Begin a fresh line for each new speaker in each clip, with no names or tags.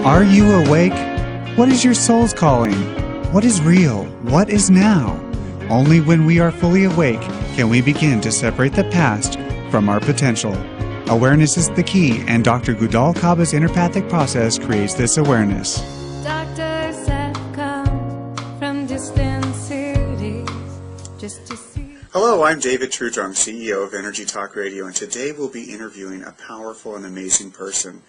Are you awake? What is your soul's calling? What is real? What is now? Only when we are fully awake can we begin to separate the past from our potential. Awareness is the key, and Dr. Gudal Kaba's interpathic process creates this awareness.
Doctors have come from distant cities just to see.
Hello, I'm David Trudrung, CEO of Energy Talk Radio, and today we'll be interviewing a powerful and amazing person.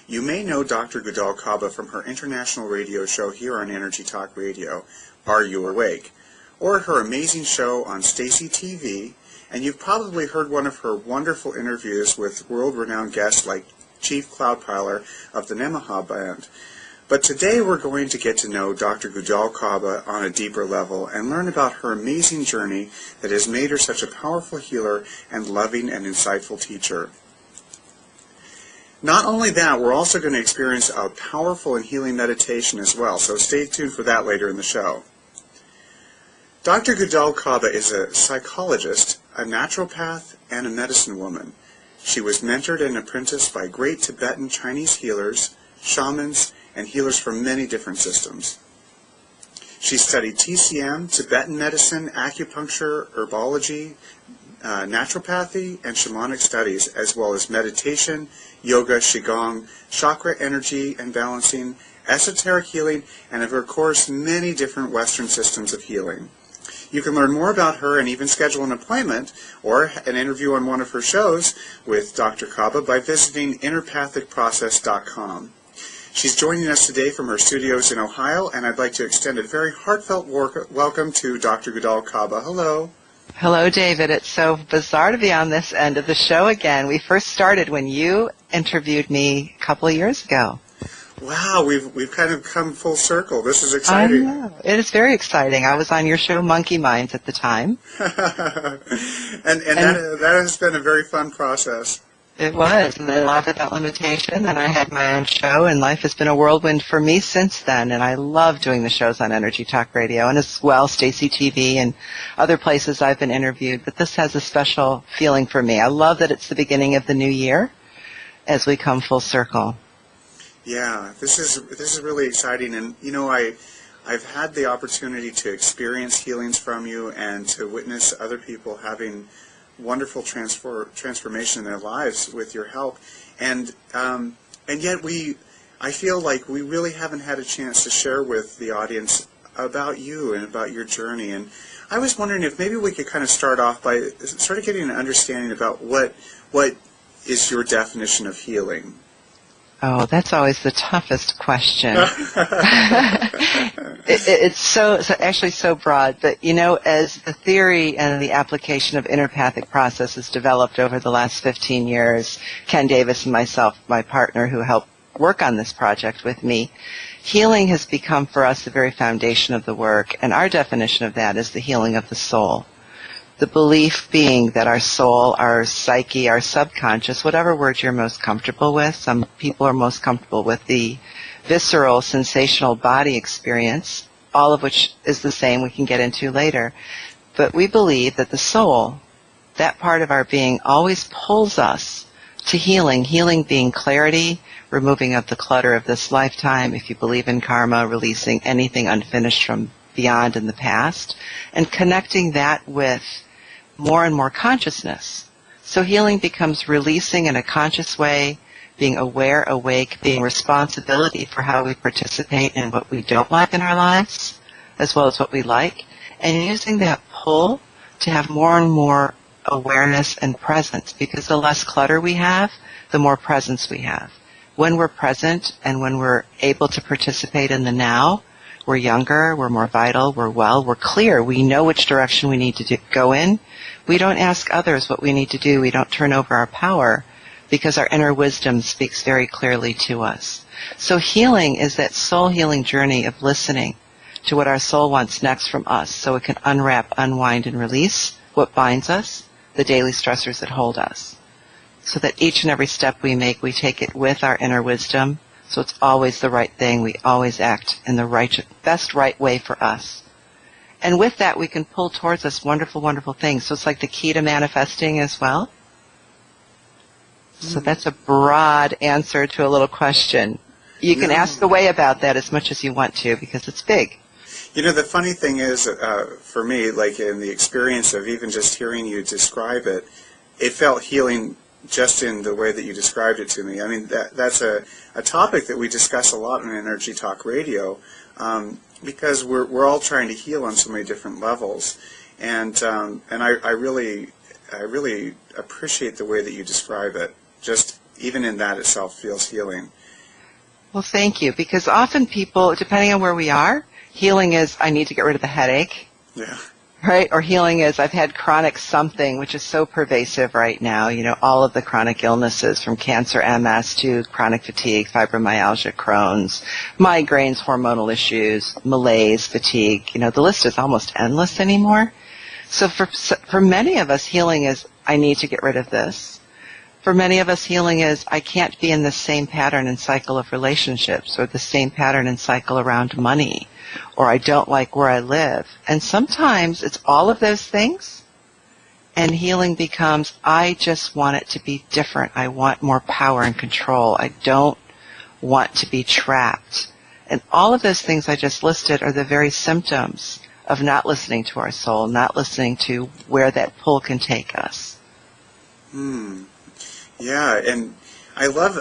You may know Dr. Gudal Kaba from her international radio show here on Energy Talk Radio, Are You Awake? Or her amazing show on Stacy TV, and you've probably heard one of her wonderful interviews with world-renowned guests like Chief Cloudpiler of the Nemaha Band. But today we're going to get to know Dr. Gudal Kaba on a deeper level and learn about her amazing journey that has made her such a powerful healer and loving and insightful teacher. Not only that, we're also going to experience a powerful and healing meditation as well, so stay tuned for that later in the show. Dr. Gudal Kaba is a psychologist, a naturopath, and a medicine woman. She was mentored and apprenticed by great Tibetan Chinese healers, shamans, and healers from many different systems. She studied TCM, Tibetan medicine, acupuncture, herbology, naturopathy, and shamanic studies, as well as meditation, yoga, qigong, chakra energy and balancing, esoteric healing, and of course many different Western systems of healing. You can learn more about her and even schedule an appointment or an interview on one of her shows with Dr. Kaba by visiting interpathicprocess.com. She's joining us today from her studios in Ohio, and I'd like to extend a very heartfelt welcome to Dr. Gudal Kaba. Hello.
Hello, David. It's so bizarre to be on this end of the show again. We first started when you interviewed me a couple of years ago.
Wow, we've kind of come full circle. This is exciting.
I know. It is very exciting. I was on your show, Monkey Minds, at the time.
and that has been a very fun process.
It was, and then I laughed about limitation, and I had my own show, and life has been a whirlwind for me since then, and I love doing the shows on Energy Talk Radio, and as well, Stacy TV and other places I've been interviewed, but this has a special feeling for me. I love that it's the beginning of the new year as we come full circle.
Yeah, this is really exciting, and you know, I've had the opportunity to experience healings from you and to witness other people having wonderful transformation in their lives with your help, and yet I feel like we really haven't had a chance to share with the audience about you and about your journey. And I was wondering if maybe we could kind of start off by sort of getting an understanding about what is your definition of healing.
Oh, that's always the toughest question. It's actually so broad, but you know, as the theory and the application of interpathic process has developed over the last 15 years, Ken Davis and myself, my partner who helped work on this project with me, healing has become for us the very foundation of the work, and our definition of that is the healing of the soul. The belief being that our soul, our psyche, our subconscious, whatever word you're most comfortable with, some people are most comfortable with the visceral, sensational body experience, all of which is the same we can get into later. But we believe that the soul, that part of our being, always pulls us to healing, healing being clarity, removing of the clutter of this lifetime, if you believe in karma, releasing anything unfinished from beyond in the past, and connecting that with more and more consciousness. So healing becomes releasing in a conscious way, being aware, awake, being responsibility for how we participate in what we don't like in our lives, as well as what we like, and using that pull to have more and more awareness and presence, because the less clutter we have, the more presence we have. When we're present and when we're able to participate in the now, we're younger, we're more vital, we're well, we're clear. We know which direction we need to go in. We don't ask others what we need to do. We don't turn over our power because our inner wisdom speaks very clearly to us. So healing is that soul healing journey of listening to what our soul wants next from us so it can unwrap, unwind, and release what binds us, the daily stressors that hold us. So that each and every step we make, we take it with our inner wisdom. So it's always the right thing. We always act in the best right way for us. And with that, we can pull towards us wonderful, wonderful things. So it's like the key to manifesting as well. So that's a broad answer to a little question. You can
No.
ask away about that as much as you want to because it's big.
The funny thing is, for me, like in the experience of even just hearing you describe it, it felt healing just in the way that you described it to me. I mean, that's a topic that we discuss a lot on Energy Talk Radio, because we're all trying to heal on so many different levels, and I really appreciate the way that you describe it. Just even in that itself feels healing.
Well, thank you, because often people, depending on where we are, healing is I need to get rid of the headache.
Yeah.
Right? Or healing is I've had chronic something, which is so pervasive right now. All of the chronic illnesses from cancer, MS, to chronic fatigue, fibromyalgia, Crohn's, migraines, hormonal issues, malaise, fatigue. The list is almost endless anymore. So for many of us, healing is I need to get rid of this. For many of us, healing is I can't be in the same pattern and cycle of relationships or the same pattern and cycle around money, or I don't like where I live. And sometimes it's all of those things, and healing becomes I just want it to be different. I want more power and control. I don't want to be trapped. And all of those things I just listed are the very symptoms of not listening to our soul, not listening to where that pull can take us.
Yeah, and I love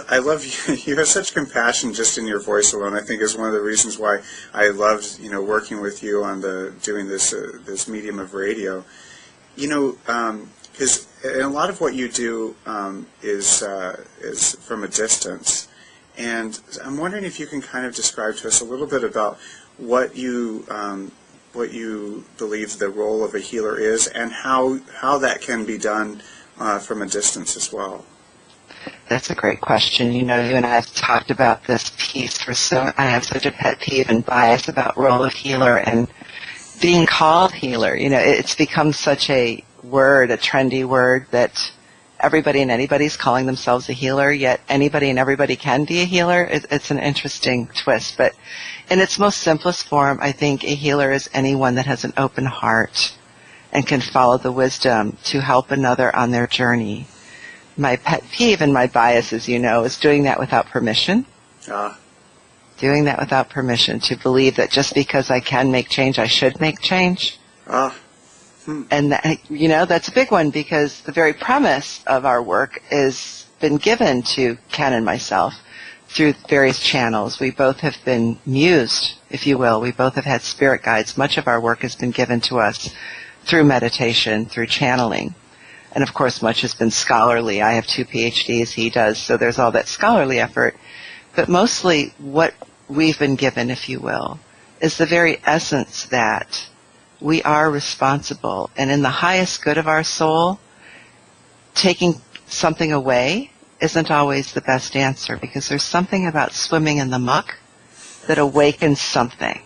you have such compassion just in your voice alone. I think is one of the reasons why I loved working with you on doing this medium of radio. Because a lot of what you do is from a distance, and I'm wondering if you can kind of describe to us a little bit about what you believe the role of a healer is, and how that can be done from a distance as well.
That's a great question. You and I have talked about this piece I have such a pet peeve and bias about role of healer and being called healer. It's become such a word, a trendy word, that everybody and anybody's calling themselves a healer, yet anybody and everybody can be a healer. It's an interesting twist. But in its most simplest form, I think a healer is anyone that has an open heart and can follow the wisdom to help another on their journey. My pet peeve and my bias, as you know, is doing that without permission. Doing that without permission, to believe that just because I can make change, I should make change. And that's a big one, because the very premise of our work has been given to Ken and myself through various channels. We both have been mused, if you will. We both have had spirit guides. Much of our work has been given to us through meditation, through channeling. And of course, much has been scholarly. I have 2 PhDs, he does, so there's all that scholarly effort. But mostly what we've been given, if you will, is the very essence that we are responsible. And in the highest good of our soul, taking something away isn't always the best answer, because there's something about swimming in the muck that awakens something.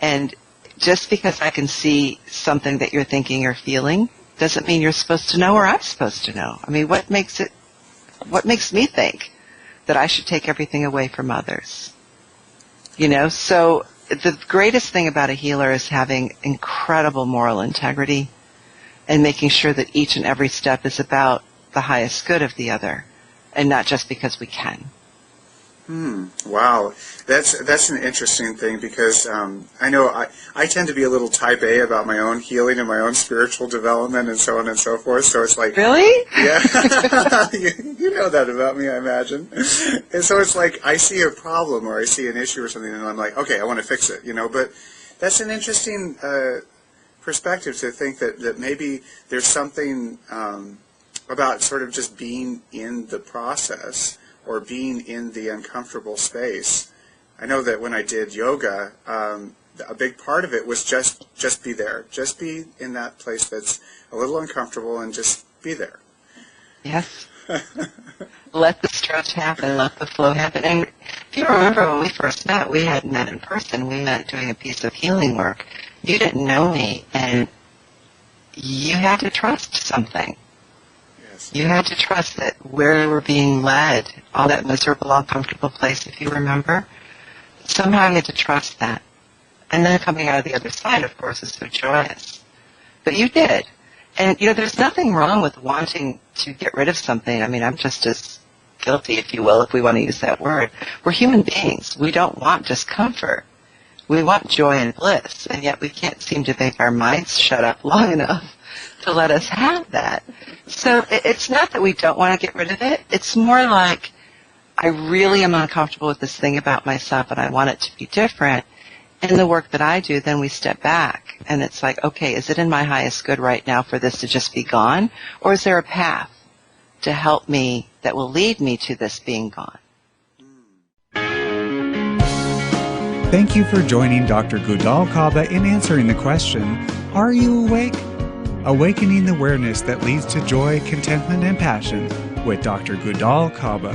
And just because I can see something that you're thinking or feeling doesn't mean you're supposed to know or I'm supposed to know. I mean, what makes me think that I should take everything away from others? So the greatest thing about a healer is having incredible moral integrity and making sure that each and every step is about the highest good of the other, and not just because we can.
Wow, that's an interesting thing, because I know I tend to be a little type A about my own healing and my own spiritual development and so on and so forth. So it's like,
really?
Yeah, you know that about me, I imagine. And so it's like I see a problem or I see an issue or something, and I'm like, okay, I want to fix it, But that's an interesting perspective, to think that maybe there's something about sort of just being in the process, or being in the uncomfortable space. I know that when I did yoga, a big part of it was just be there. Just be in that place that's a little uncomfortable, and just be there.
Yes. Let the stretch happen, let the flow happen. And if you remember when we first met, we hadn't met in person. We met doing a piece of healing work. You didn't know me, and you had to trust something. You had to trust that where you were being led, all that miserable, uncomfortable place, if you remember, somehow you had to trust that. And then coming out of the other side, of course, is so joyous. But you did. And, there's nothing wrong with wanting to get rid of something. I mean, I'm just as guilty, if you will, if we want to use that word. We're human beings. We don't want discomfort. We want joy and bliss, and yet we can't seem to make our minds shut up long enough to let us have that. So it's not that we don't want to get rid of it. It's more like, I really am uncomfortable with this thing about myself, and I want it to be different. In the work that I do, then we step back, and it's like, okay, is it in my highest good right now for this to just be gone, or is there a path to help me that will lead me to this being gone?
Thank you for joining Dr. Gudal Kaba in answering the question, are you awake? Awakening the awareness that leads to joy, contentment, and passion with Dr. Gudal Kaba.